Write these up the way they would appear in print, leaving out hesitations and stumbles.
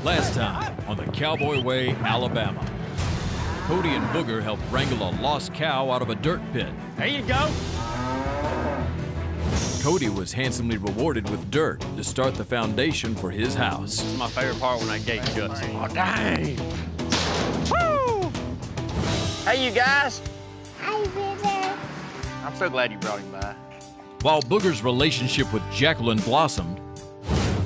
Last time on the Cowboy Way, Alabama, Cody and Booger helped wrangle a lost cow out of a dirt pit. There you go. Cody was handsomely rewarded with dirt to start the foundation for his house. This is my favorite part when that gate shuts. Oh, dang. Woo! Hey, you guys. Hi, Booger. I'm so glad you brought him by. While Booger's relationship with Jacqueline blossomed,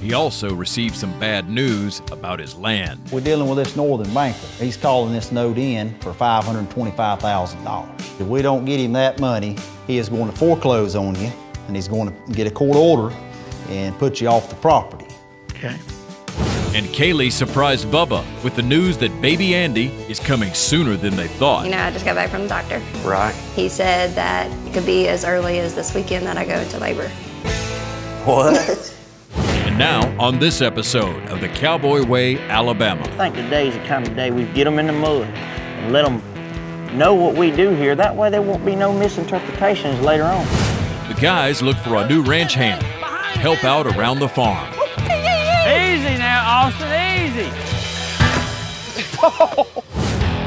he also received some bad news about his land. We're dealing with this northern banker. He's calling this note in for $525,000. If we don't get him that money, he is going to foreclose on you, and he's going to get a court order and put you off the property. Okay. And Kaylee surprised Bubba with the news that baby Andy is coming sooner than they thought. You know, I just got back from the doctor. Right. He said that it could be as early as this weekend that I go into labor. What? And now, on this episode of the Cowboy Way, Alabama. I think today's the kind of day we get them in the mud and let them know what we do here. That way there won't be no misinterpretations later on. The guys look for a new ranch hand to help out around the farm. Easy now, Austin, easy.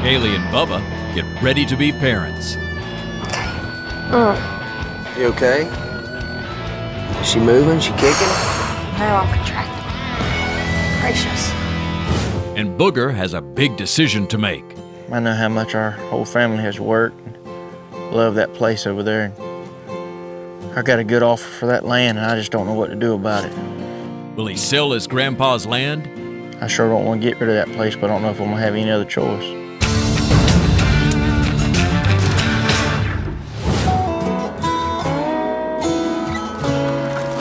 Kaylee and Bubba get ready to be parents. You okay? Is she moving? She kicking? No, I'm contracting. Gracious. And Booger has a big decision to make. I know how much our whole family has worked. Love that place over there. I got a good offer for that land, and I just don't know what to do about it. Will he sell his grandpa's land? I sure don't want to get rid of that place, but I don't know if I'm going to have any other choice.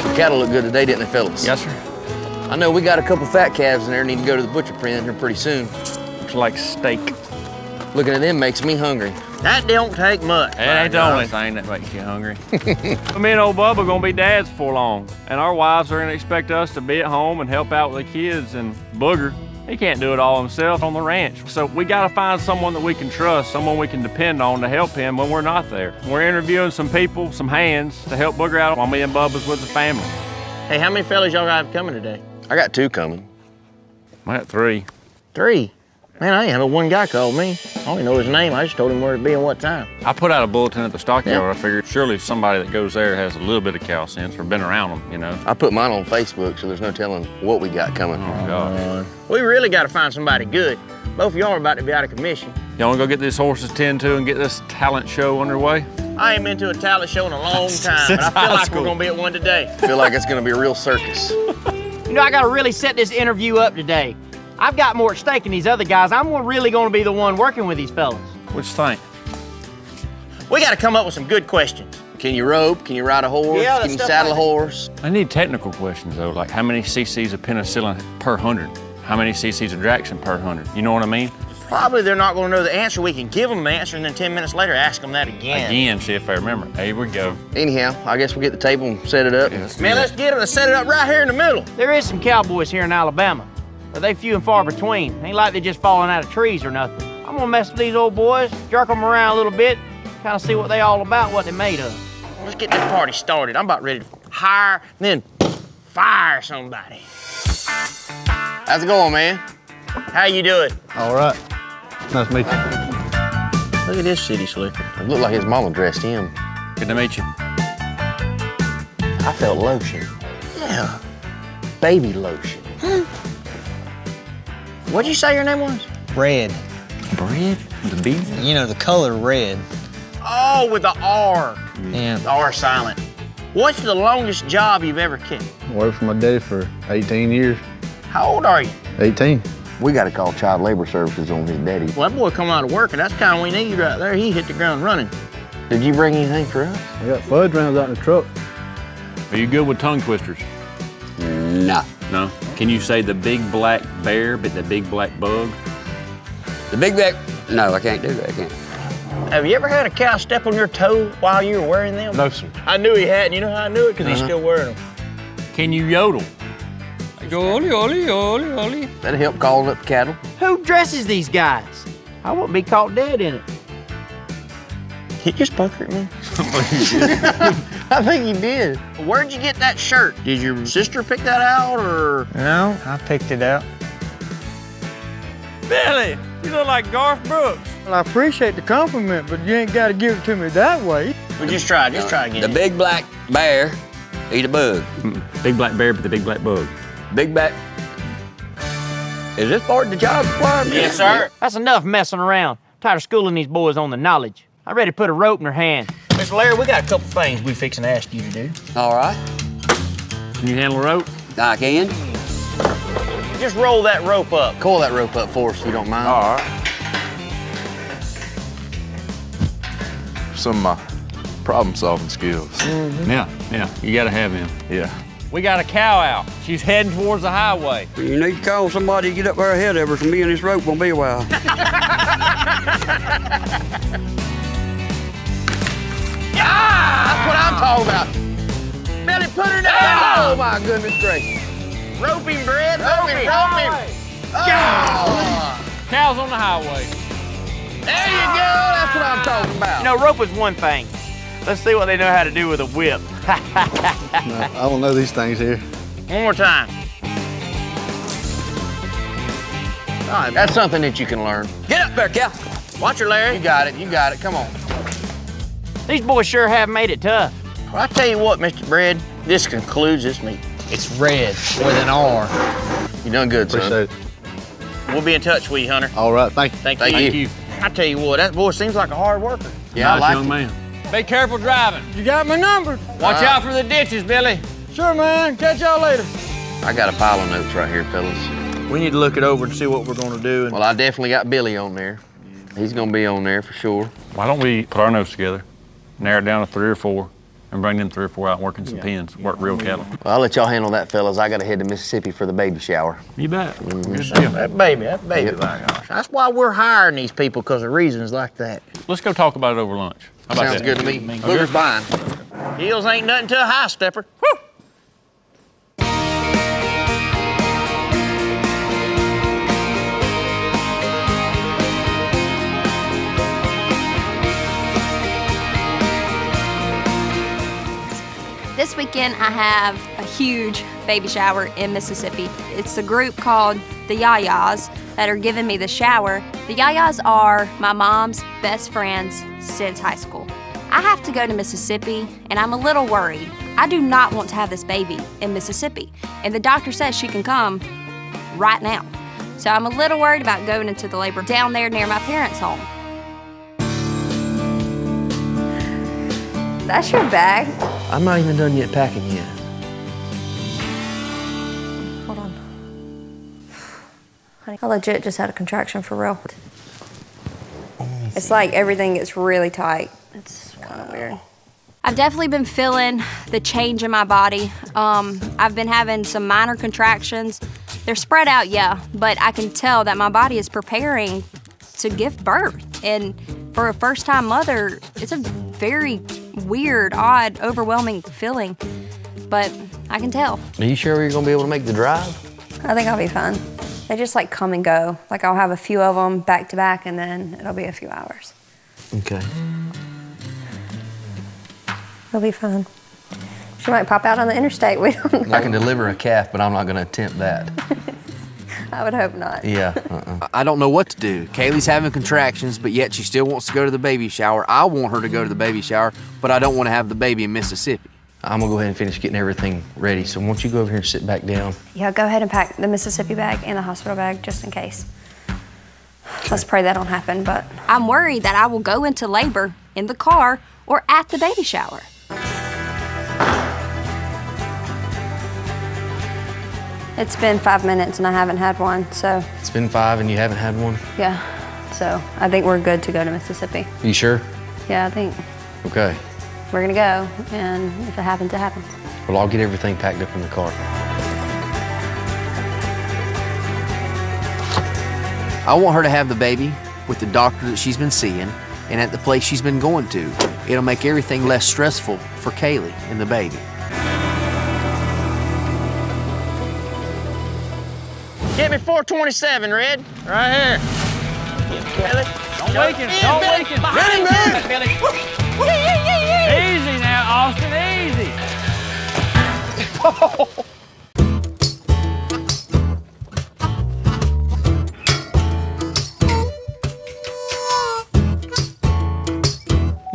The cattle look good today, didn't they, fellas? Yes, sir. I know we got a couple fat calves in there need to go to the butcher pen here pretty soon. Looks like steak. Looking at them makes me hungry. That don't take much. It ain't the only thing that makes you hungry. Me and old Bubba are gonna be dads for long, and our wives are gonna expect us to be at home and help out with the kids. And Booger, he can't do it all himself on the ranch. So we gotta find someone that we can trust, someone we can depend on to help him when we're not there. We're interviewing some people, some hands, to help Booger out while me and Bubba's with the family. Hey, how many fellas y'all have coming today? I got 2 coming. I got 3. 3? Man, I ain't had no one guy call me. I don't even know his name. I just told him where to be and what time. I put out a bulletin at the stockyard. Yeah. I figured surely somebody that goes there has a little bit of cow sense or been around them, you know. I put mine on Facebook, so there's no telling what we got coming. Oh, gosh. We really got to find somebody good. Both of y'all are about to be out of commission. Y'all wanna go get these horses tended to and get this talent show underway? I ain't been to a talent show in a long time, but I feel like we're gonna be at one today. I feel like it's gonna be a real circus. You know, I gotta really set this interview up today. I've got more at stake than these other guys. I'm really gonna be the one working with these fellas. What you think? We gotta come up with some good questions. Can you rope? Can you ride a horse? Yeah, Can you stuff saddle like a horse? I need technical questions though, like how many cc's of penicillin per 100? How many cc's of Draxxin per 100? You know what I mean? Probably they're not gonna know the answer. We can give them the answer and then 10 minutes later ask them that again. Again, see if I remember. Here we go. Anyhow, I guess we'll get the table and set it up. Yeah, let's do Man, that. let's get them to set it up right here in the middle. There is some cowboys here in Alabama, but they few and far between. Ain't like they're just falling out of trees or nothing. I'm gonna mess with these old boys, jerk them around a little bit, kind of see what they all about, what they're made of. Let's get this party started. I'm about ready to hire, then fire somebody. How's it going, man? How you doing? All right. Nice to meet you. Look at this city slicker. It looked like his mama dressed him. Good to meet you. I felt lotion. Yeah. Baby lotion. What'd you say your name was? Red. Bread? The beef? You know, the color red. Oh, with the R. Yeah. The R silent. What's the longest job you've ever kept? Worked for my daddy for 18 years. How old are you? 18. We got to call Child Labor Services on his daddy. Well, that boy come out of work, and that's the kind we need right there. He hit the ground running. Did you bring anything for us? I got fudge rounds out in the truck. Are you good with tongue twisters? No. No? Can you say the big black bear, but the big black bug? The big back? No, I can't do that. I can't. Have you ever had a cow step on your toe while you were wearing them? No, sir. I knew he hadn't. You know how I knew it? Because he's still wearing them. Can you yodel? That'll help calling up the cattle. Who dresses these guys? I wouldn't be caught dead in it. He just puckered me. I think he did. Where'd you get that shirt? Did your sister pick that out, or? No, I picked it out. Billy, you look like Garth Brooks. Well, I appreciate the compliment, but you ain't got to give it to me that way. Well, just try again. The big black bear eat a bug. Big black bear, but the big black bug. Big black. Is this part of the job requirement? Yes, sir. That's enough messing around. Tired of schooling these boys on the knowledge. I'm ready to put a rope in their hand. Mr. Larry, we got a couple things we fixing to ask you to do. All right. Can you handle a rope? I can. Just roll that rope up. Coil that rope up for us if you don't mind. All right. Some of my problem-solving skills. Yeah, you gotta have him. Yeah. We got a cow out. She's heading towards the highway. You need to call somebody to get up there ahead of her, so me and this rope won't be a while. That's what I'm talking about. Billy, put her down. Oh, my goodness gracious. Rope him, Brad. Rope him. Cow's on the highway. There you go. That's what I'm talking about. You know, rope is one thing. Let's see what they know how to do with a whip. No, I don't know these things here. One more time. All right, that's something that you can learn. Get up there, Cal. Watch her, Larry. You got it. You got it. Come on. These boys sure have made it tough. Well, I tell you what, Mr. Bread, this concludes this meeting. It's red with an R. You done good, son. Appreciate it. We'll be in touch with you, Hunter. All right, thank you. Thank Thank you. you. I tell you what, that boy seems like a hard worker. Yeah, I Nice like young it. man. Be careful driving. You got my number. Watch out for the ditches, Billy. Sure, man. Catch y'all later. I got a pile of notes right here, fellas. We need to look it over and see what we're gonna do. Well, I definitely got Billy on there. He's gonna be on there for sure. Why don't we put our notes together, narrow it down to 3 or 4, and bring them 3 or 4 out and work in some pens, work real cattle. Well, I'll let y'all handle that, fellas. I gotta head to Mississippi for the baby shower. You bet. Good deal. That baby, Yep. my gosh. That's why we're hiring these people, because of reasons like that. Let's go talk about it over lunch. How about Sounds that? good to me. Booger's buying. Heels ain't nothing to a high stepper. Woo! This weekend I have a huge baby shower in Mississippi. It's a group called the Yayas that are giving me the shower. The Yayas are my mom's best friends since high school. I have to go to Mississippi and I'm a little worried. I do not want to have this baby in Mississippi, and the doctor says she can come right now. So I'm a little worried about going into the labor down there near my parents' home. That's your bag. I'm not even done yet packing yet. Hold on. Honey, I legit just had a contraction for real. It's like everything gets really tight. It's kind of weird. I've definitely been feeling the change in my body. I've been having some minor contractions. They're spread out, yeah, but I can tell that my body is preparing to give birth. And for a first-time mother, it's a very weird, odd, overwhelming feeling, but I can tell. Are you sure you're gonna be able to make the drive? I think I'll be fine. They just like come and go. Like I'll have a few of them back to back and then it'll be a few hours. Okay. It'll be fine. She might pop out on the interstate, we don't know. I can deliver a calf, but I'm not gonna attempt that. I would hope not. Yeah. I don't know what to do. Kaylee's having contractions, but yet she still wants to go to the baby shower. I want her to go to the baby shower, but I don't want to have the baby in Mississippi. I'm gonna go ahead and finish getting everything ready. So once you go over here and sit back down. Yeah, go ahead and pack the Mississippi bag and the hospital bag just in case. Let's pray that don't happen, but I'm worried that I will go into labor in the car or at the baby shower. It's been 5 minutes and I haven't had one, so. It's been 5 and you haven't had one? Yeah, so I think we're good to go to Mississippi. You sure? Yeah, I think Okay. we're gonna go, and if it happens, it happens. Well, I'll get everything packed up in the car. I want her to have the baby with the doctor that she's been seeing and at the place she's been going to. It'll make everything less stressful for Kaylee and the baby. Get me 427, Red. Right here. Billy. Don't waken. Don't waken. Ready, man. Billy. Easy now, Austin. Easy.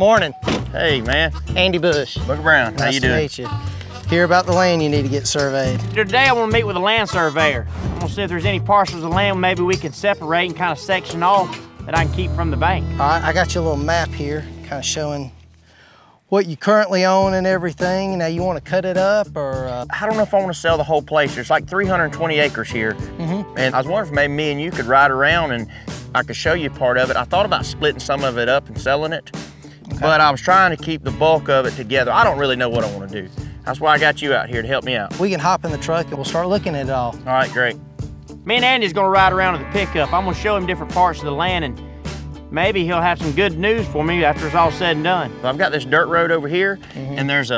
Morning. Hey, man. Andy Bush. Booger Brown. How you doing? Nice to meet you. Hear about the land you need to get surveyed. Today I want to meet with a land surveyor. I'm gonna see if there's any parcels of land maybe we can separate and kind of section off that I can keep from the bank. All right, I got you a little map here, kind of showing what you currently own and everything. Now you want to cut it up or? I don't know if I want to sell the whole place. There's like 320 acres here. And I was wondering if maybe me and you could ride around and I could show you part of it. I thought about splitting some of it up and selling it, but I was trying to keep the bulk of it together. I don't really know what I want to do. That's why I got you out here to help me out. We can hop in the truck and we'll start looking at it all. All right, great. Me and Andy's gonna ride around with the pickup. I'm gonna show him different parts of the land and maybe he'll have some good news for me after it's all said and done. I've got this dirt road over here and there's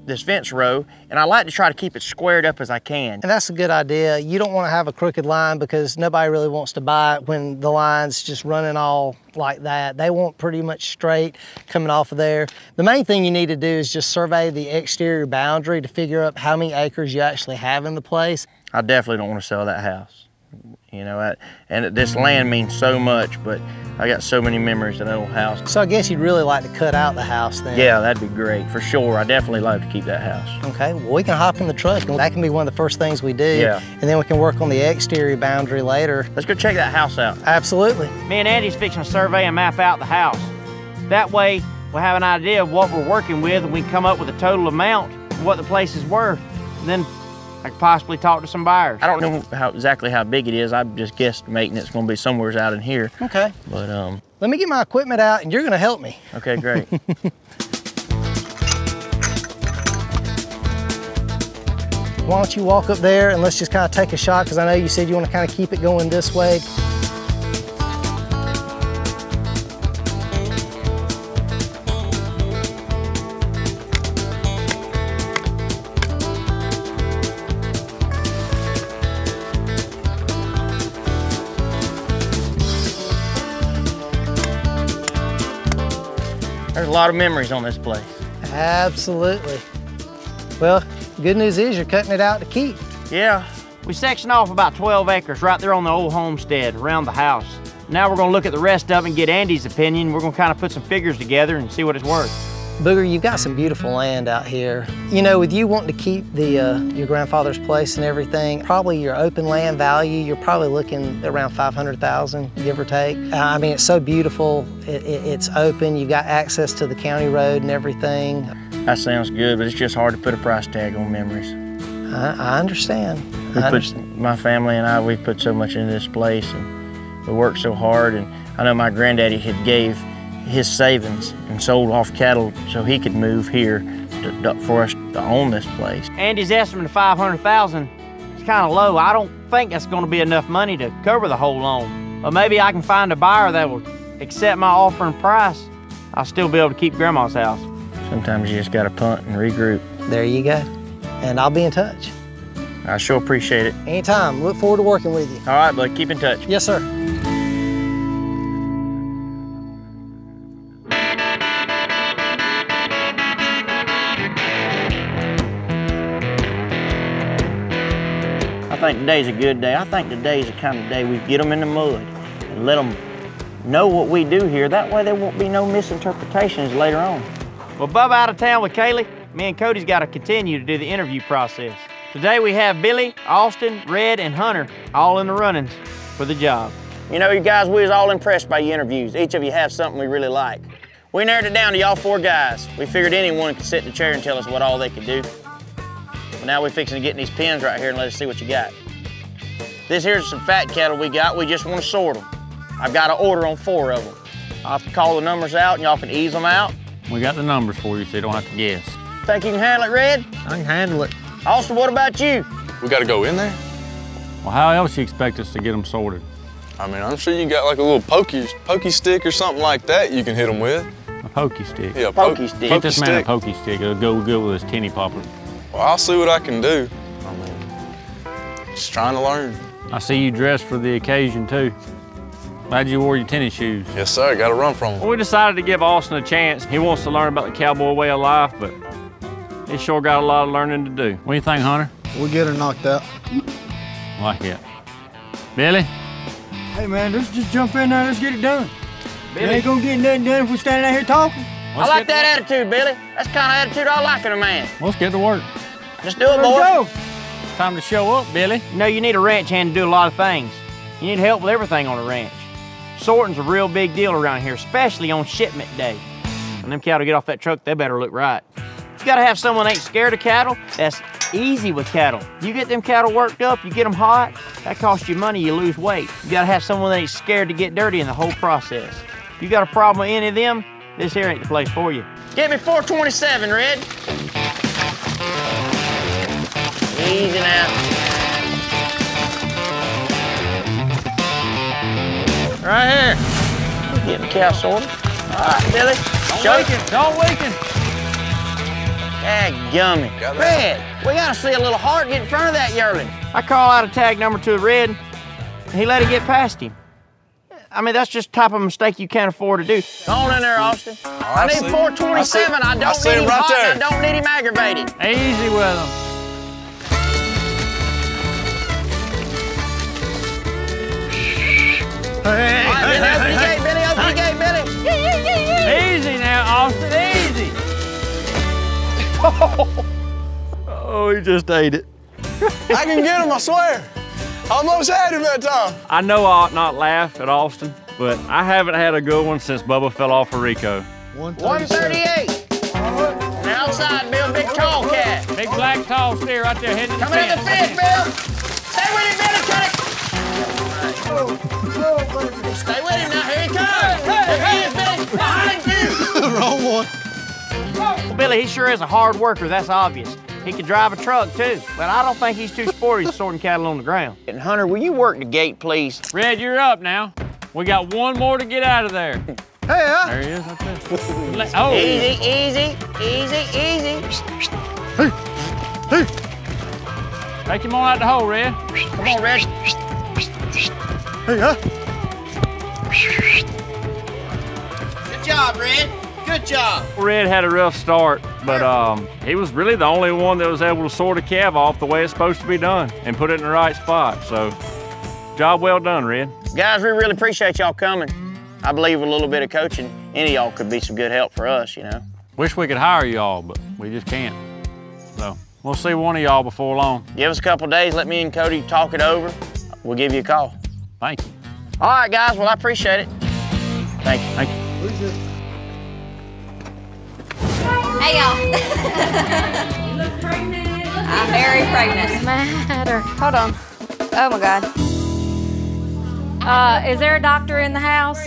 this fence row, and I like to try to keep it squared up as I can. And that's a good idea. You don't want to have a crooked line because nobody really wants to buy it when the line's just running all like that. They want pretty much straight coming off of there. The main thing you need to do is just survey the exterior boundary to figure out how many acres you actually have in the place. I definitely don't want to sell that house. You know, and this land means so much, but I got so many memories of that old house. So I guess you'd really like to cut out the house then? Yeah, that'd be great, for sure. I definitely love to keep that house. Okay, well, we can hop in the truck, and that can be one of the first things we do. Yeah. And then we can work on the exterior boundary later. Let's go check that house out. Absolutely. Me and Andy's fixing to survey and map out the house. That way, we'll have an idea of what we're working with, and we can come up with a total amount of what the place is worth. And then I could possibly talk to some buyers. I don't know exactly how big it is. I'm just guesstimating it's gonna be somewhere out in here. Okay. But let me get my equipment out and you're gonna help me. Okay, great. Why don't you walk up there and let's just kind of take a shot, because I know you said you want to kind of keep it going this way. There's a lot of memories on this place. Absolutely. Well, good news is you're cutting it out to keep. Yeah. We sectioned off about 12 acres right there on the old homestead around the house. Now we're gonna look at the rest of it and get Andy's opinion. We're gonna kind of put some figures together and see what it's worth. Booger, you've got some beautiful land out here. You know, with you wanting to keep your grandfather's place and everything, probably your open land value, you're probably looking around 500,000, give or take. I mean, it's so beautiful. It's open. You've got access to the county road and everything. That sounds good, but it's just hard to put a price tag on memories. I understand. My family and I, we've put so much into this place, and we worked so hard. And I know my granddaddy had gave his savings and sold off cattle so he could move here for us to own this place. Andy's estimate of 500,000 is kind of low. I don't think that's going to be enough money to cover the whole loan. But maybe I can find a buyer that will accept my offering price. I'll still be able to keep Grandma's house. Sometimes you just got to punt and regroup. There you go. And I'll be in touch. I sure appreciate it. Anytime. Look forward to working with you. All right, bud. Keep in touch. Yes, sir. I think today's a good day. I think today's the kind of day we get them in the mud and let them know what we do here. That way there won't be no misinterpretations later on. Well, Bubba out of town with Kaylee. Me and Cody's got to continue to do the interview process. Today we have Billy, Austin, Red, and Hunter all in the runnings for the job. You know, you guys, we was all impressed by your interviews. Each of you have something we really like. We narrowed it down to y'all 4 guys. We figured anyone could sit in the chair and tell us what all they could do. But now we're fixing to get in these pens right here and let us see what you got. This here's some fat cattle we got. We just want to sort them. I've got an order on 4 of them. I'll have to call the numbers out and y'all can ease them out. We got the numbers for you so you don't have to guess. Think you can handle it, Red? I can handle it. Austin, what about you? We got to go in there? Well, how else you expect us to get them sorted? I mean, I'm sure you got like a little pokey stick or something like that you can hit them with. A pokey stick? Yeah, pokey stick. Get this man a pokey stick. It'll go good with his tinny popper. Well, I'll see what I can do. I mean, just trying to learn. I see you dressed for the occasion, too. Glad you wore your tennis shoes. Yes, sir. Got to run from them. Well, we decided to give Austin a chance. He wants to learn about the cowboy way of life, but he's sure got a lot of learning to do. What do you think, Hunter? We'll get her knocked out. Like it. Billy? Hey, man, let's just jump in there. Let's get it done. Billy. We ain't gonna get nothing done if we're standing out here talking. I like that attitude, Billy. That's the kind of attitude I like in a man. Let's get to work. Just do it, boy. Time to show up, Billy. You know, you need a ranch hand to do a lot of things. You need help with everything on a ranch. Sorting's a real big deal around here, especially on shipment day. When them cattle get off that truck, they better look right. You gotta have someone that ain't scared of cattle. That's easy with cattle. You get them cattle worked up, you get them hot, that costs you money, you lose weight. You gotta have someone that ain't scared to get dirty in the whole process. If you got a problem with any of them, this here ain't the place for you. Get me 427, Red. Easy now. Right here. Getting the cow sorted. All right, Billy. Don't weaken. Dadgummy. Red, we gotta see a little heart get in front of that yearling. I call out a tag number to Red, and he let it get past him. I mean, that's just the type of mistake you can't afford to do. Go on in there, Austin. I need 427. I don't need him hot, and I don't need him aggravated. Easy with him. Hey, all right, Billy, open the gate, Billy, open the gate, Billy. Easy now, Austin, easy. Oh, he just ate it. I can get him, I swear. I almost had him that time. I know I ought not laugh at Austin, but I haven't had a good one since Bubba fell off of Rico. 138. And outside, Bill, big tall cat. Big black tall steer right there heading to the Coming in the fence. fence, Bill. Stay with him, Billy, cut it. Stay with him now, here he comes. Here he is, Billy, behind you. Wrong one. Well, Billy, he sure is a hard worker, that's obvious. He can drive a truck, too, but I don't think he's too sporty sorting cattle on the ground. And Hunter, will you work the gate, please? Red, you're up now. We got one more to get out of there. Hey, There he is, right there. Oh. Easy, easy, easy, easy. Hey, hey. Take him on out the hole, Red. Come on, Red. Hey, huh? Good job, Red. Good job. Red had a rough start, but he was really the only one that was able to sort a calf off the way it's supposed to be done and put it in the right spot. So, job well done, Red. Guys, we really appreciate y'all coming. I believe with a little bit of coaching, any of y'all could be some good help for us, you know. Wish we could hire y'all, but we just can't. So, we'll see one of y'all before long. Give us a couple days, let me and Cody talk it over. We'll give you a call. Thank you. All right, guys, well, I appreciate it. Thank you. Thank you. Hey, y'all. You look pregnant. I'm very pregnant. What's the matter? Hold on. Oh, my God. Is there a doctor in the house?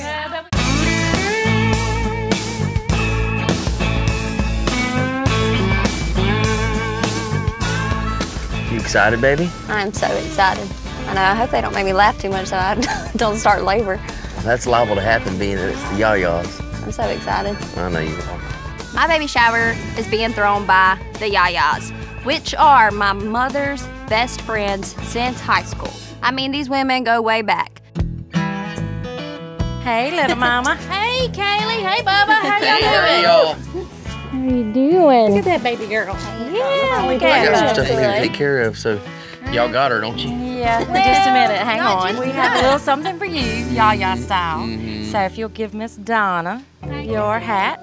You excited, baby? I'm so excited. I know, I hope they don't make me laugh too much so I don't start labor. That's liable to happen being that it's the yayas. I'm so excited. I know you are. My baby shower is being thrown by the Yayas, which are my mother's best friends since high school. I mean, these women go way back. Hey, little mama. Hey, Kaylee. Hey, Bubba. How y'all doing? y'all. How you doing? Look at that baby girl. Yeah, look I at got some her. stuff here to take care of, so y'all got her, don't you? Yeah, just a minute. Hang on. We have a little something for you, Yaya style. So if you'll give Miss Donna your hat.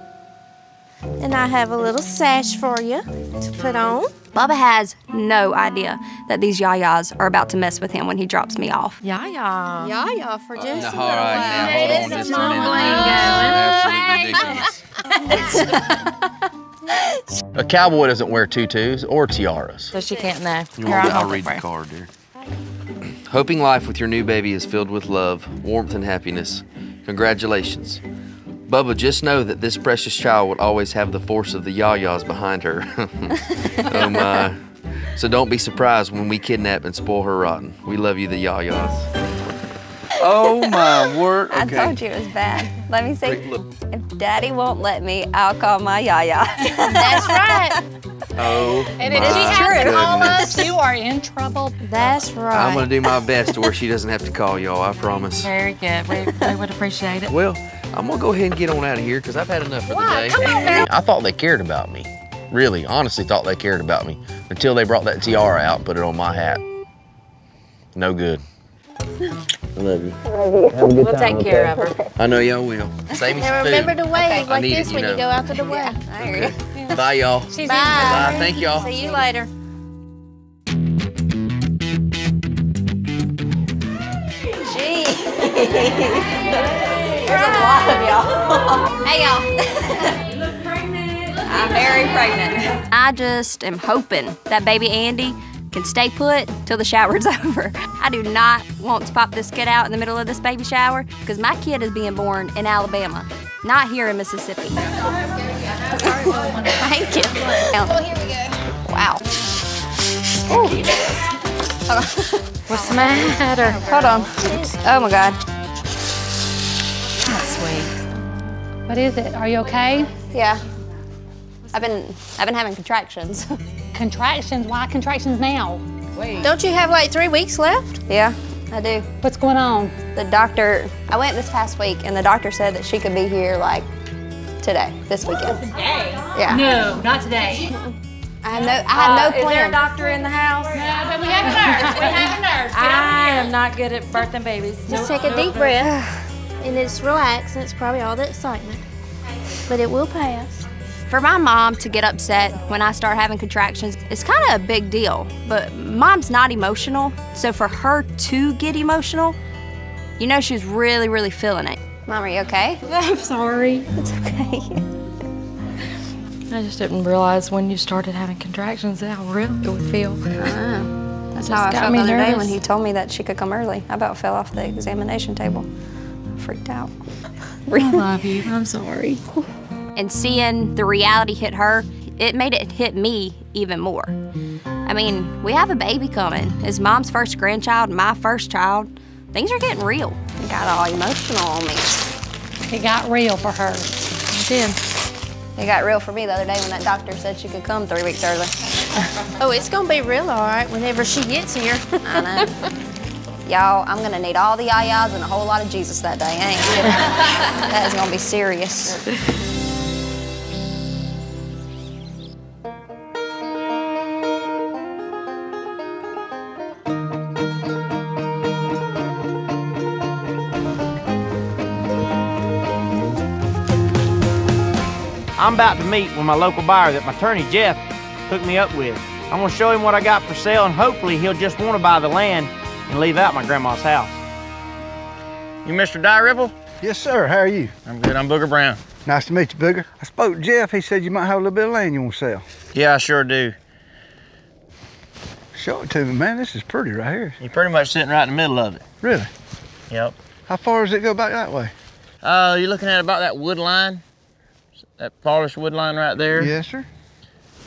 And I have a little sash for you to put on. Bubba has no idea that these Yayas are about to mess with him when he drops me off. Yaya. Yaya for just a little All right, now hold on just a minute. Absolutely ridiculous. A cowboy doesn't wear tutus or tiaras. So she can't know. I'll read the card, dear. Hoping life with your new baby is filled with love, warmth, and happiness. Congratulations. Bubba, just know that this precious child will always have the force of the Yayas behind her. Oh my. So don't be surprised when we kidnap and spoil her rotten. We love you, the Yayas. Oh my word. I told you it was bad. Let me see. If Daddy won't let me, I'll call my Yaya. That's right. Oh, And if she has to call us, you are in trouble. That's right. I'm gonna do my best to where she doesn't have to call y'all, I promise. Very good. We would appreciate it. Well, I'm gonna go ahead and get on out of here because I've had enough for the day. Come on now. I thought they cared about me. Really, honestly thought they cared about me until they brought that tiara out and put it on my hat. No good. I love you. Have a good We'll time, take care of her. I know y'all will. Save me Now some food. remember to wave like need this it, when you know. go out to the way. I hear you. Okay. Bye, y'all. Bye. Bye. Thank y'all. See you later. Gee. There's a lot of y'all. Hey, y'all. You look pregnant. I'm very pregnant. I just am hoping that baby Andy can stay put till the shower's over. I do not want to pop this kid out in the middle of this baby shower because my kid is being born in Alabama, not here in Mississippi. Thank you. Oh, here we go. Wow. What's the matter? Hold on. Oh my God. That's sweet. What is it? Are you okay? Yeah. I've been having contractions. Contractions? Why contractions now? Don't you have like 3 weeks left? Yeah, I do. What's going on? The doctor, I went this past week and the doctor said that she could be here like today, this weekend. Today? Yeah. No, not today. I have no Is there a plan. doctor in the house? No, but we have a nurse. We have a nurse. I am not good at birthing babies. Just take a deep breath and just relax. That's probably all the excitement. But it will pass. For my mom to get upset when I start having contractions, it's kind of a big deal. But mom's not emotional, so for her to get emotional, you know she's really, really feeling it. Mom, are you okay? I'm sorry. It's okay. I just didn't realize when you started having contractions how real it would feel. That's how I felt the other day when he told me that she could come early. I about fell off the examination table. I freaked out. I love you. I'm sorry. And seeing the reality hit her, it made it hit me even more. I mean, we have a baby coming. It's Mom's first grandchild, my first child. Things are getting real. It got all emotional on me. It got real for her. It did. It got real for me the other day when that doctor said she could come 3 weeks early. Oh, it's gonna be real all right whenever she gets here. I know. Y'all, I'm gonna need all the yayas and a whole lot of Jesus that day. I ain't kidding. That is gonna be serious. I'm about to meet with my local buyer that my attorney Jeff hooked me up with. I'm gonna show him what I got for sale and hopefully he'll just want to buy the land and leave out my grandma's house. You Mr. Dalrymple? Yes, sir. How are you? I'm good. I'm Booger Brown. Nice to meet you, Booger. I spoke to Jeff. He said you might have a little bit of land you want to sell. Yeah, I sure do. Show it to me, man. This is pretty right here. You're pretty much sitting right in the middle of it. Really? Yep. How far does it go back that way? You're looking at about that wood line, that farthest wood line right there. Yes, sir.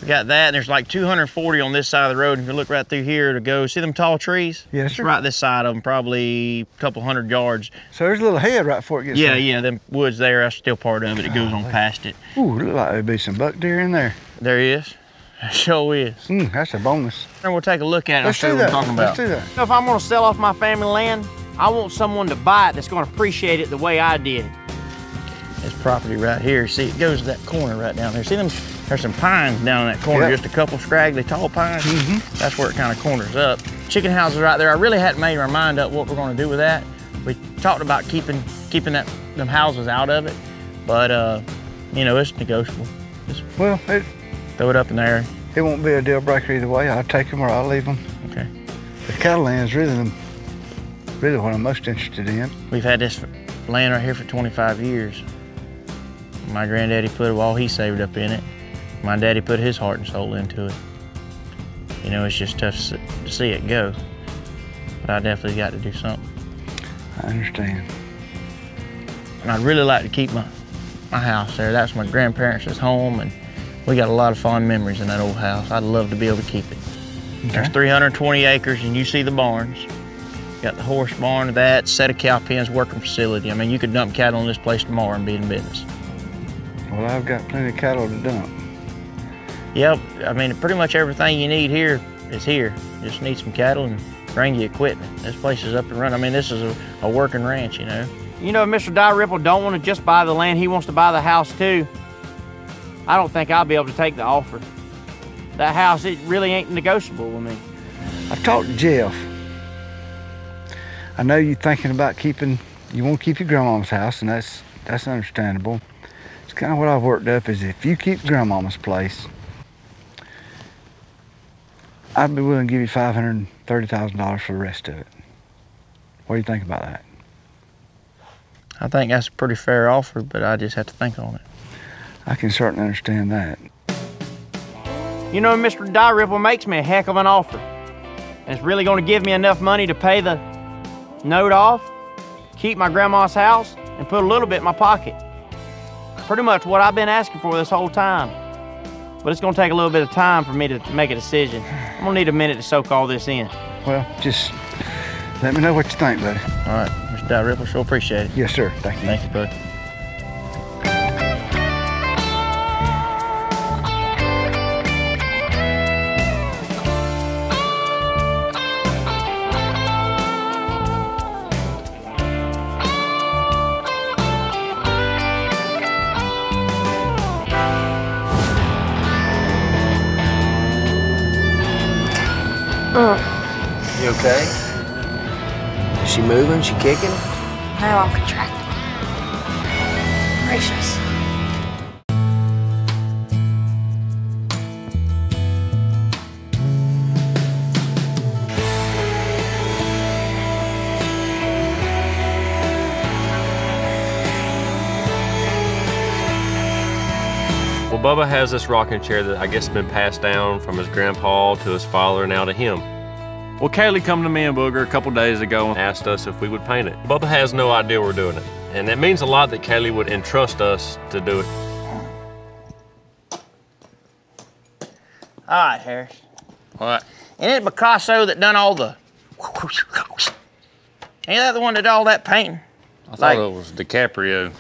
We got that, and there's like 240 on this side of the road. If you look right through here to go, see them tall trees? Yes, it's sir. right this side of them, probably a couple hundred yards. So there's a little head right before it gets there. Yeah, them woods there, that's still part of it. It goes on past it. Ooh, look like there'd be some buck deer in there. There is. Sure is. That's a bonus. And we'll take a look at it. Let's I'll show do you what that. I'm talking about. Let's do that. If I'm gonna sell off my family land, I want someone to buy it that's gonna appreciate it the way I did. This property right here, see, it goes to that corner right down there. See them? There's some pines down in that corner, just a couple scraggly tall pines. That's where it kind of corners up. Chicken houses right there. I really hadn't made my mind up what we're going to do with that. We talked about keeping them houses out of it, but you know, it's negotiable. Just well, throw it up in there. It won't be a deal breaker either way. I'll take them or I'll leave them. Okay. The cattle land is really what I'm most interested in. We've had this land right here for 25 years. My granddaddy put all he saved up in it. My daddy put his heart and soul into it. You know, it's just tough to see it go, but I definitely got to do something. I understand. And I'd really like to keep my house there. That's my grandparents' home, and we got a lot of fond memories in that old house. I'd love to be able to keep it. Okay. There's 320 acres, and you see the barns. Got the horse barn, that set of cow pens, working facility. I mean, you could dump cattle in this place tomorrow and be in business. Well, I've got plenty of cattle to dump. Yep, I mean, pretty much everything you need here is here. You just need some cattle and bring your equipment. This place is up and running. I mean, this is a working ranch, you know. You know, if Mr. Dalrymple don't want to just buy the land, he wants to buy the house too. I don't think I'll be able to take the offer. That house, it really ain't negotiable with me. I talked to Jeff. I know you're thinking about you want to keep your grandmama's house, and that's understandable. It's kind of what I've worked up is if you keep grandmama's place, I'd be willing to give you $530,000 for the rest of it. What do you think about that? I think that's a pretty fair offer, but I just have to think on it. I can certainly understand that. You know, Mr. Dalrymple makes me a heck of an offer. And it's really gonna give me enough money to pay the note off, keep my grandma's house, and put a little bit in my pocket. Pretty much what I've been asking for this whole time. But it's gonna take a little bit of time for me to make a decision. I'm gonna need a minute to soak all this in. Well, just let me know what you think, buddy. All right, Mr. Dalrymple, sure appreciate it. Yes, sir. Thank you. Thank you, bud. You okay? Is she moving? She kicking? No, I'm contracting. Gracious. Well, Bubba has this rocking chair that I guess has been passed down from his grandpa to his father and now to him. Well, Kaylee come to me and Booger a couple days ago and asked us if we would paint it. Bubba has no idea we're doing it. And it means a lot that Kaylee would entrust us to do it. All right, Harris. What? Ain't it Picasso that done all the... Ain't that the one that did all that painting? I thought it was DiCaprio.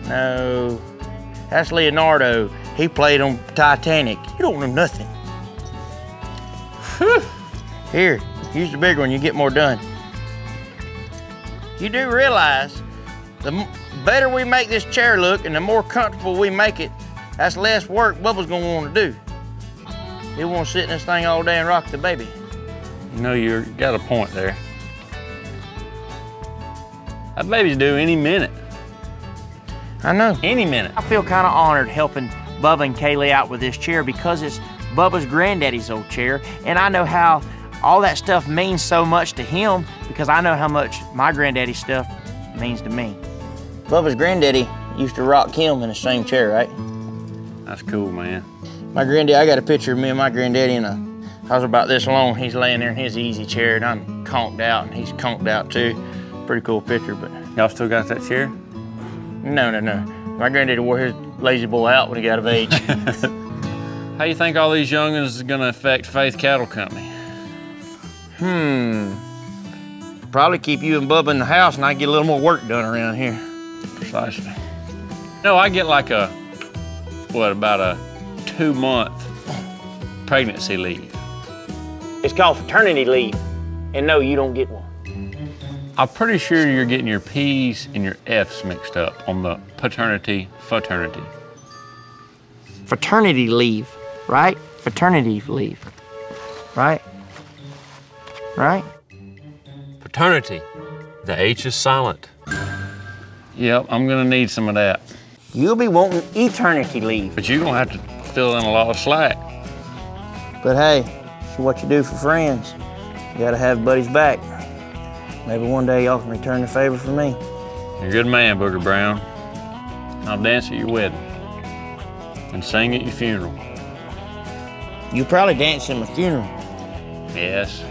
No, that's Leonardo. He played on Titanic. You don't know nothing. Whew. Here, use the bigger one, you get more done. You do realize the better we make this chair look and the more comfortable we make it, that's less work Bubba's gonna want to do. He'll want to sit in this thing all day and rock the baby. You know, you got a point there. That baby's due any minute. I know. Any minute. I feel kind of honored helping Bubba and Kaylee out with this chair because it's Bubba's granddaddy's old chair, and I know how all that stuff means so much to him because I know how much my granddaddy's stuff means to me. Bubba's granddaddy used to rock him in the same chair, right? That's cool, man. My granddaddy, I got a picture of me and my granddaddy I was about this long. He's laying there in his easy chair and I'm conked out and he's conked out too. Pretty cool picture, but. Y'all still got that chair? No. My granddaddy wore his lazy boy out when he got of age. How you think all these young'uns is gonna affect Faith Cattle Company? Probably keep you and Bubba in the house and I get a little more work done around here. Precisely. No, I get like about a 2-month pregnancy leave. It's called fraternity leave. And no, you don't get one. I'm pretty sure you're getting your P's and your F's mixed up on the paternity, fraternity. Fraternity leave, right? Fraternity leave, right? Right? Fraternity. The H is silent. Yep, I'm gonna need some of that. You'll be wanting eternity leave. But you're gonna have to fill in a lot of slack. But hey, it's what you do for friends. You gotta have buddies back. Maybe one day y'all can return the favor for me. You're a good man, Booger Brown. I'll dance at your wedding and sing at your funeral. You probably dance at my funeral. Yes.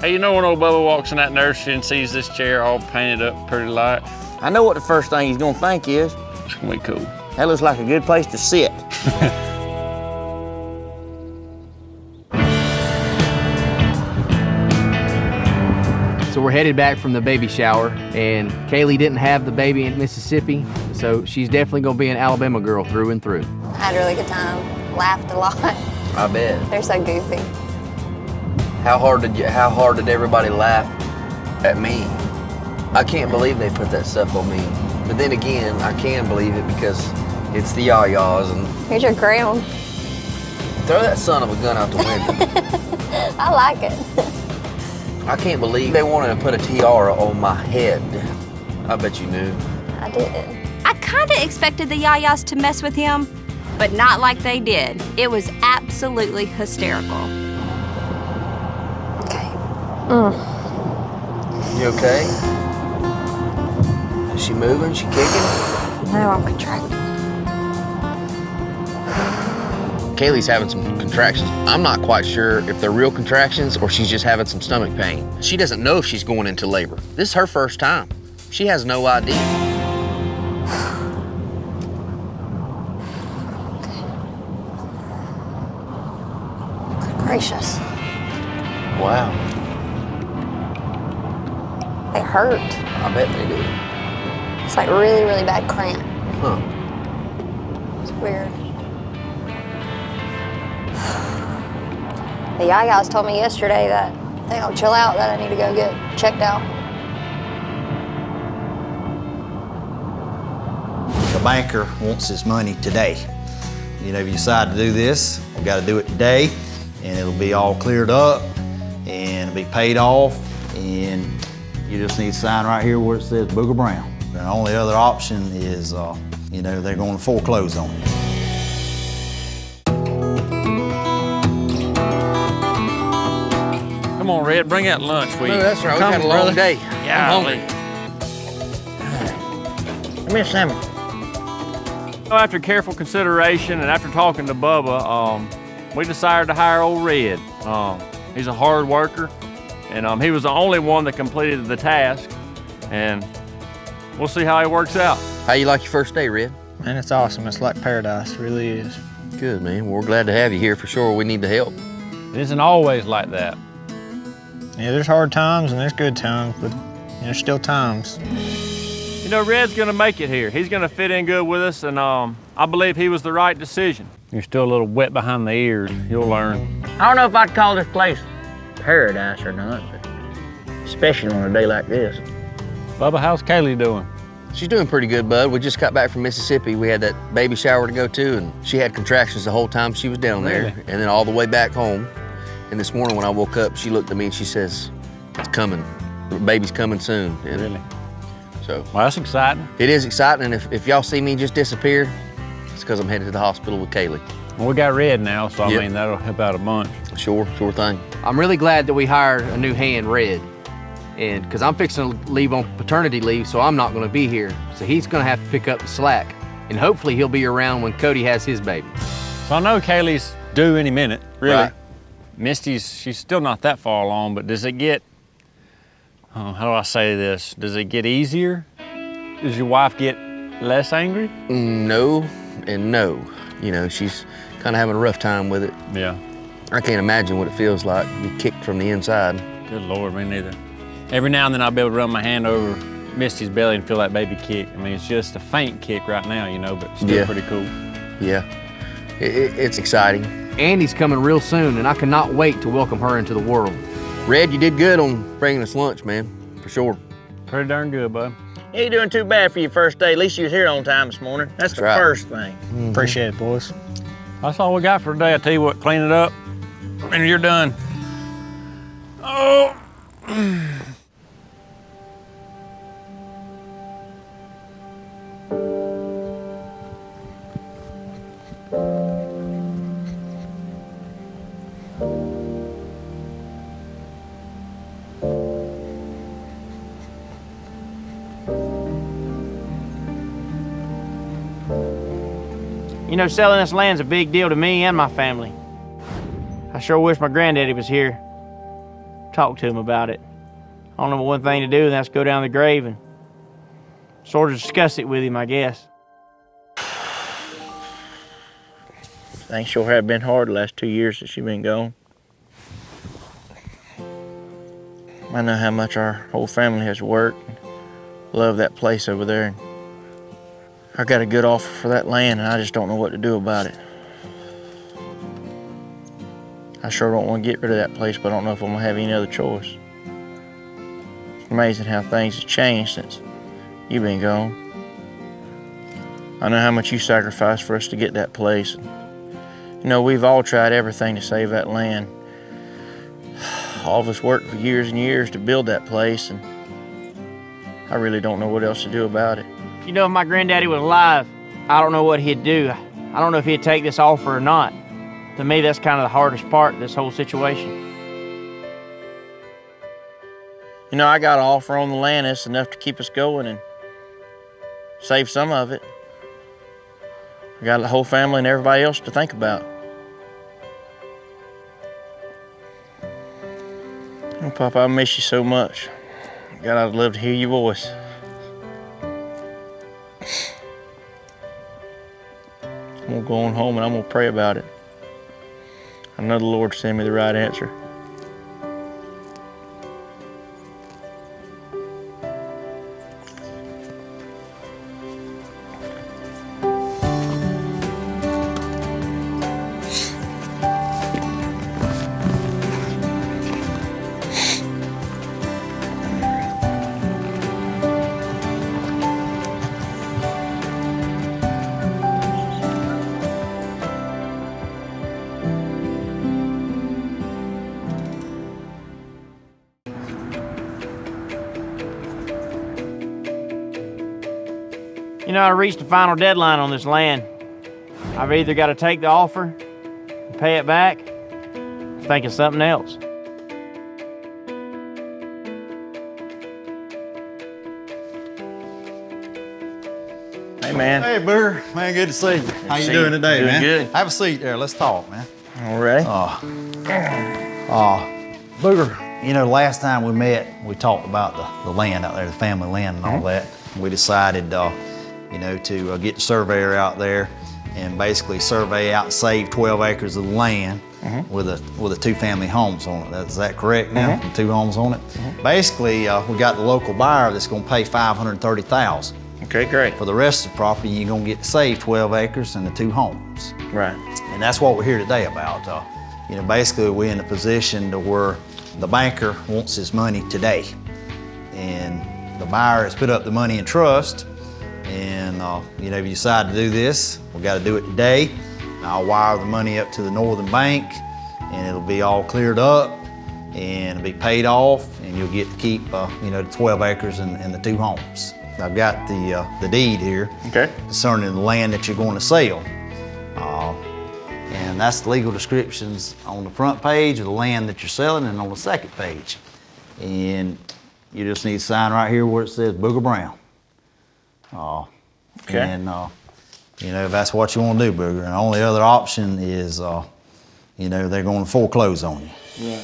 Hey, you know when old Bubba walks in that nursery and sees this chair all painted up pretty light? I know what the first thing he's gonna think is. It's gonna be cool. That looks like a good place to sit. So we're headed back from the baby shower, and Kaylee didn't have the baby in Mississippi, so she's definitely gonna be an Alabama girl through and through. Had a really good time, laughed a lot. I bet. They're so goofy. How hard did everybody laugh at me? I can't believe they put that stuff on me. But then again, I can believe it because it's the yayas and... Here's your crown. Throw that son of a gun out the window. I like it. I can't believe they wanted to put a tiara on my head. I bet you knew. I did. I kinda expected the Yayas to mess with him, but not like they did. It was absolutely hysterical. You okay? Is she moving? She kicking? No, I'm contracting. Kaylee's having some contractions. I'm not quite sure if they're real contractions or she's just having some stomach pain. She doesn't know if she's going into labor. This is her first time. She has no idea. Gracious. Wow. They hurt. I bet they do. It's like really, really bad cramp. Huh. It's weird. The Yayas told me yesterday that they don't chill out, that I need to go get checked out. The banker wants his money today. You know, if you decide to do this, we got to do it today, and it'll be all cleared up, and it'll be paid off, and you just need to sign right here where it says Booger Brown. The only other option is, you know, they're going to foreclose on you. Come on, Red, bring that lunch. No, that's right. We've had a long day. Yeah, I'm hungry. Come here, Sammy. After careful consideration and after talking to Bubba, we decided to hire old Red. He's a hard worker, and he was the only one that completed the task, and we'll see how it works out. How you like your first day, Red? Man, it's awesome. It's like paradise, it really is. Good, man. Well, we're glad to have you here for sure. We need the help. It isn't always like that. Yeah, there's hard times and there's good times, but there's still times. You know, Red's gonna make it here. He's gonna fit in good with us, and I believe he was the right decision. You're still a little wet behind the ears. You'll learn. I don't know if I'd call this place paradise or not, but especially on a day like this. Bubba, how's Kaylee doing? She's doing pretty good, bud. We just got back from Mississippi. We had that baby shower to go to, and she had contractions the whole time she was down there, Really? and then all the way back home. And this morning when I woke up, she looked at me and she says, "It's coming. The baby's coming soon." And Really? so, Well, that's exciting. it is exciting, and if y'all see me just disappear, it's because I'm headed to the hospital with Kaylee. Well, we got Red now, so Yep. I mean, that'll help out a bunch. Sure thing. I'm really glad that we hired a new hand, Red. And because I'm fixing to leave on paternity leave, so I'm not going to be here. So he's going to have to pick up the slack. And hopefully he'll be around when Cody has his baby. So I know Kaylee's due any minute, really. Right. She's still not that far along, but does it get, how do I say this? Does it get easier? Does your wife get less angry? No and no. You know, she's kind of having a rough time with it. Yeah. I can't imagine what it feels like to be kicked from the inside. Good Lord, me neither. Every now and then I'll be able to run my hand over Misty's belly and feel that baby kick. I mean, it's just a faint kick right now, you know, but still pretty cool. Yeah, it's exciting. Andy's coming real soon, and I cannot wait to welcome her into the world. Red, you did good on bringing us lunch, man, for sure. Pretty darn good, bud. You ain't doing too bad for your first day. At least you was here on time this morning. That's the right. first thing. Appreciate it, boys. That's all we got for today. I tell you what, clean it up, and you're done. Oh. You know, selling this land's a big deal to me and my family. I sure wish my granddaddy was here. Talk to him about it. I don't know one thing to do, and that's go down the grave and sort of discuss it with him, I guess. Things sure have been hard the last 2 years that she's been gone. I know how much our whole family has worked. Love that place over there. I got a good offer for that land, and I just don't know what to do about it. I sure don't want to get rid of that place, but I don't know if I'm gonna have any other choice. It's amazing how things have changed since you've been gone. I know how much you sacrificed for us to get that place. You know, we've all tried everything to save that land. all of us worked for years and years to build that place, and I really don't know what else to do about it. You know, if my granddaddy was alive, I don't know what he'd do. I don't know if he'd take this offer or not. To me, that's kind of the hardest part of this whole situation. You know, I got an offer on the land that's enough to keep us going and save some of it. I got the whole family and everybody else to think about. Oh, Papa, I miss you so much. God, I'd love to hear your voice. I'm gonna go on home and I'm gonna pray about it. I know the Lord sent me the right answer. You know, I reached the final deadline on this land. I've either got to take the offer and pay it back, or think of something else. Hey, man. Hey, Booger. Man, good to see you. How you doing today, doing man? Good. Have a seat there. Let's talk, man. All right. Booger, you know, last time we met, we talked about the land out there, the family land and all that. We decided, you know, to get the surveyor out there and basically survey out and save 12 acres of the land with the 2 family homes on it. Is that correct now? The 2 homes on it? Basically, we got the local buyer that's gonna pay $530,000. Okay, great. For the rest of the property, you're gonna get to save 12 acres and the 2 homes. Right. And that's what we're here today about. You know, basically we're in a position to where the banker wants his money today. And the buyer has put up the money in trust. And you know, if you decide to do this, we got to do it today. I'll wire the money up to the Northern Bank and it'll be all cleared up and it'll be paid off and you'll get to keep you know, the 12 acres and the 2 homes. I've got the deed here concerning the land that you're going to sell. And that's the legal descriptions on the front page of the land that you're selling and on the second page. And you just need to sign right here where it says Booger Brown. And you know, if that's what you want to do, Booger. And the only other option is, you know, they're going to foreclose on you. Yeah.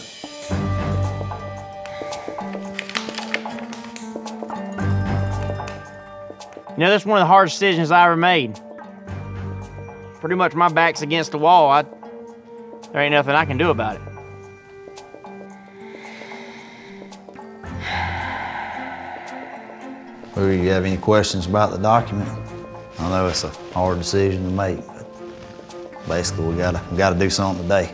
You know, that's one of the hardest decisions I ever made. Pretty much my back's against the wall. There ain't nothing I can do about it. Do you have any questions about the document? I know it's a hard decision to make, but basically we gotta do something today.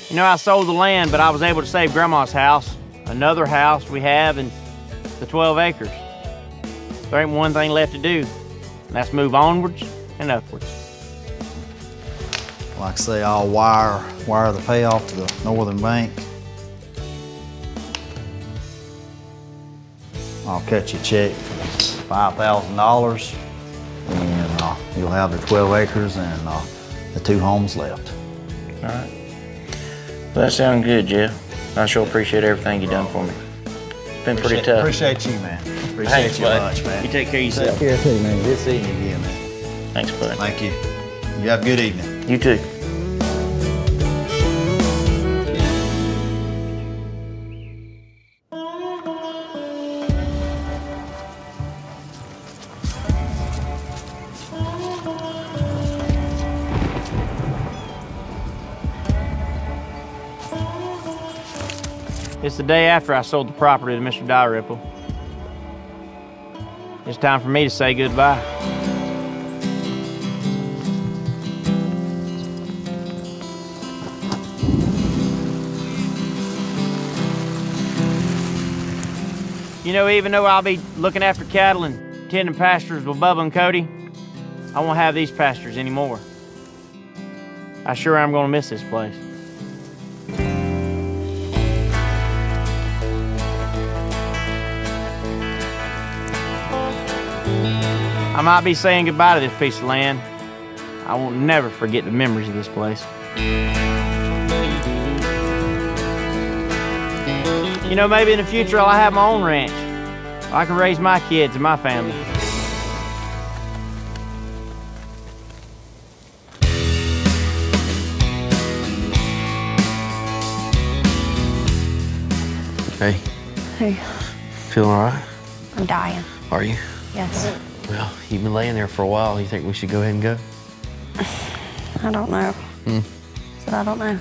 You know, I sold the land, but I was able to save Grandma's house, another house we have, and the 12 acres. There ain't one thing left to do, and that's move onwards and upwards. Like I say, I'll wire the payoff to the Northern Bank. I'll cut you a check for $5,000, and you'll have the 12 acres and the 2 homes left. All right. Well, that sounds good, Jeff. I sure appreciate everything you've done for me. It's been pretty tough. Appreciate you, man. Appreciate you much, man. You take care of yourself. Take care too, man. Good seeing you again, man. Thanks, bud. Thank you. You have a good evening. You too. It's the day after I sold the property to Mr. Dalrymple. It's time for me to say goodbye. You know, even though I'll be looking after cattle and tending pastures with Bubba and Cody, I won't have these pastures anymore. I sure am gonna miss this place. I might be saying goodbye to this piece of land. I won't never forget the memories of this place. You know, maybe in the future I'll have my own ranch. I can raise my kids and my family. Hey. Hey, Feeling all right? I'm dying. Are you? Yes. Well, you've been laying there for a while. You think we should go ahead and go? I don't know. Said I don't know.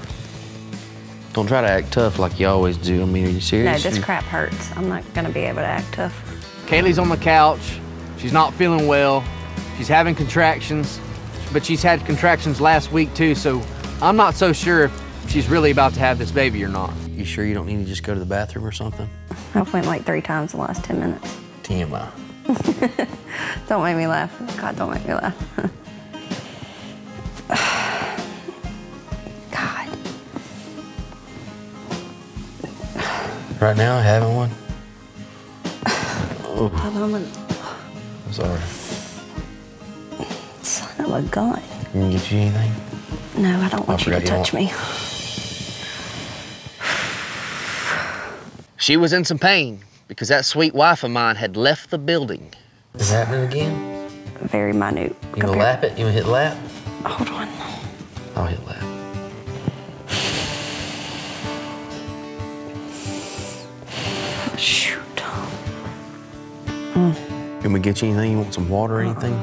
Don't try to act tough like you always do. I mean, are you serious? No, this crap hurts. I'm not gonna be able to act tough. Kaylee's on the couch. She's not feeling well. She's having contractions, but she's had contractions last week too, so I'm not so sure if she's really about to have this baby or not. You sure you don't need to just go to the bathroom or something? I've went like 3 times in the last 10 minutes. TMI. Don't make me laugh. God, don't make me laugh. God. Right now, having one? Oh, I'm sorry. Son of a gun. Can you get you anything? No, I don't want you to touch me. She was in some pain because that sweet wife of mine had left the building. Is it happening again? Very minute. You gonna lap it? You gonna hit lap? Hold on. I'll hit lap. Shoot. Can we get you anything? You want some water or anything?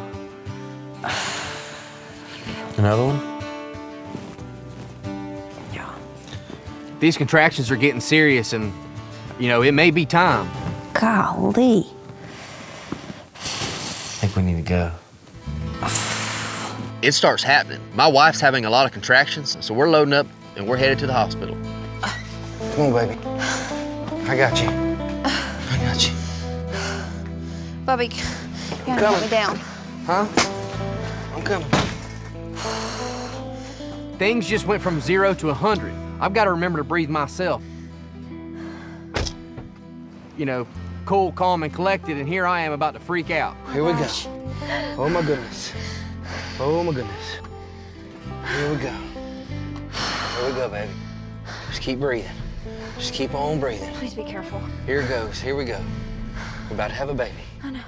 Another one? These contractions are getting serious and, you know, it may be time. Golly. I think we need to go. It starts happening. My wife's having a lot of contractions, so we're loading up and we're headed to the hospital. Come on, baby. I got you. I got you. Bubby, you gotta put me down. Huh? I'm coming. Things just went from 0 to 100. I've got to remember to breathe myself. You know, cool, calm, and collected, and here I am about to freak out. Here we go. Oh my goodness. Oh my goodness. Here we go. Here we go, baby. Just keep breathing. Just keep on breathing. Please be careful. Here it goes. Here we go. We're about to have a baby. I know.